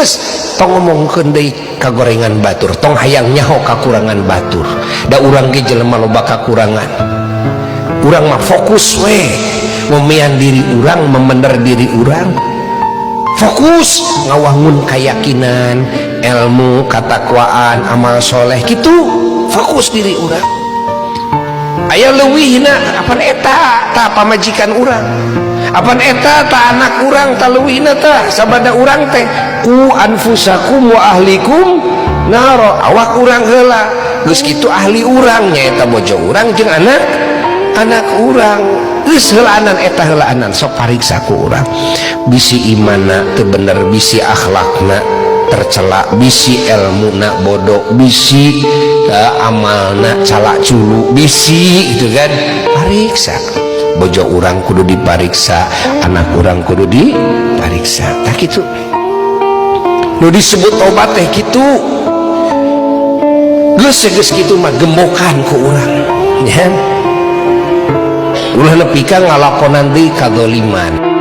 geus tong ngomongkeun deui kagorengan batur, tong hayang nyaho kakurangan batur. Da urang ge jelema loba kakurangan, urang mah fokus we memean diri urang, membener diri urang, fokus ngawangun keyakinan, ilmu, katakwaan, amal soleh gitu, fokus diri urang. Aya leuwihna apan eta ta pamajikan urang, apan eta ta anak urang, ta leuwihna ta sabada urang teh ku anfusakum wa ahlikum naro, awak urang heula geus kitu ahli urang nyaeta bojo urang jeung anak urang, geus heulaanan eta heulaanan sok pariksa ku urang, bisi imanna teu bener, bisi akhlakna tercela, bisi ilmuna bodoh, bisi amalna calak culu, bisi gitu kan, pariksa. Bojo urang kudu dipariksa, anak urang kudu dipariksa. Tak gitu nu disebut obat teh gitu. Geus gitu mah gembokan ku urang ya, ulah nepi ka ngalakonan deui kadzaliman.